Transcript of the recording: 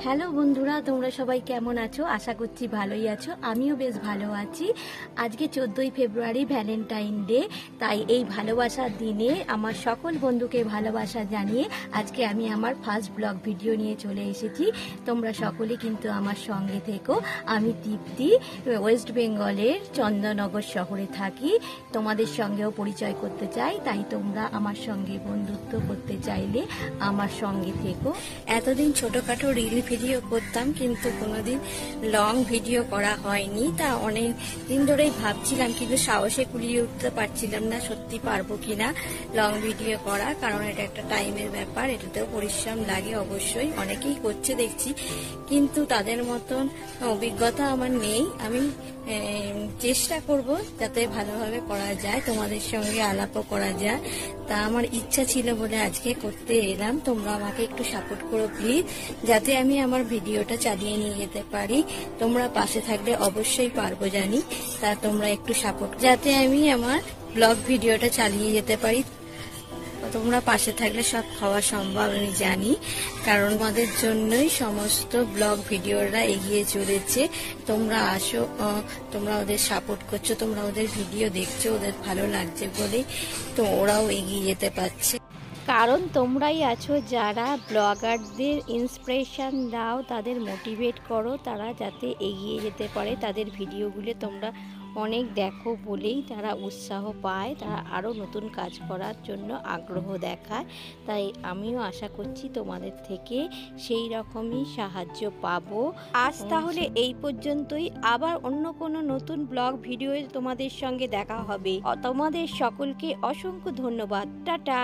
Hello বন্ধুরা, তোমরা সবাই কেমন আছো? আশা করছি ভালোই আছো। আমিও বেশ ভালো আছি। আজকে 14ই ফেব্রুয়ারি ভ্যালেন্টাইন ডে, তাই এই ভালোবাসার দিনে আমার সকল বন্ধুকে ভালোবাসা জানিয়ে আজকে আমি আমার ফার্স্ট ব্লগ ভিডিও নিয়ে চলে এসেছি। তোমরা সকলে কিন্তু আমার সঙ্গে থেকো। আমি তৃপ্তি, ওয়েস্ট বেঙ্গলের চন্দননগর শহরে থাকি। তোমাদের সঙ্গেও পরিচয় করতে চাই, তাই তোমরা আমার সঙ্গে বন্ধুত্ব করতে চাইলে আমার সঙ্গে থেকো। এতদিন ছোটখাটো রিল ভিডিও করতাম, কিন্তু কোনোদিন লং ভিডিও করা হয়নি। তা অনেক দিন ধরেই ভাবছিলাম, কিন্তু সাহসে কুলিয়ে উঠতে পারছিলাম না সত্যি পারবো কিনা লং ভিডিও করা, কারণ এটা একটা টাইমের ব্যাপার, এটাতেও পরিশ্রম লাগে অবশ্যই। অনেকেই করছে দেখছি, কিন্তু তাদের মতন অভিজ্ঞতা আমার নেই। আমি চেষ্টা করব যাতে ভালোভাবে করা যায়, তোমাদের সঙ্গে আলাপও করা যায়। তা আমার ইচ্ছা ছিল বলে আজকে করতে এলাম। তোমরা আমাকে একটু সাপোর্ট করো প্লিজ, যাতে আমি আমার ভিডিওটা চালিয়ে নিয়ে যেতে পারি। তোমরা পাশে থাকলে অবশ্যই পারবো জানি। তা তোমরা একটু সাপোর্ট, যাতে আমি আমার ব্লগ ভিডিওটা চালিয়ে যেতে পারি। তোমরা পাশে থাকলে সব খাওয়া সম্ভব আমি জানি, কারণ আমাদের জন্যই সমস্ত ব্লগ ভিডিওরা এগিয়ে চলেছে। তোমরা আসো, তোমরা ওদের সাপোর্ট করছো, তোমরা ওদের ভিডিও দেখছো, ওদের ভালো লাগছে বলেই তো ওরাও এগিয়ে যেতে পারছে। কারণ তোমরাই আছো যারা ব্লগারদের ইন্সপিরেশন দাও, তাদের মোটিভেট করো, তারা যাতে এগিয়ে যেতে পারে। তাদের ভিডিওগুলো তোমরা অনেক দেখো বলেই তারা উৎসাহ পায়, তারা আরও নতুন কাজ করার জন্য আগ্রহ দেখায়। তাই আমিও আশা করছি তোমাদের থেকে সেই রকমই সাহায্য পাবো। আজ তাহলে এই পর্যন্তই। আবার অন্য কোনো নতুন ব্লগ ভিডিও তোমাদের সঙ্গে দেখা হবে। তোমাদের সকলকে অসংখ্য ধন্যবাদ। টাটা।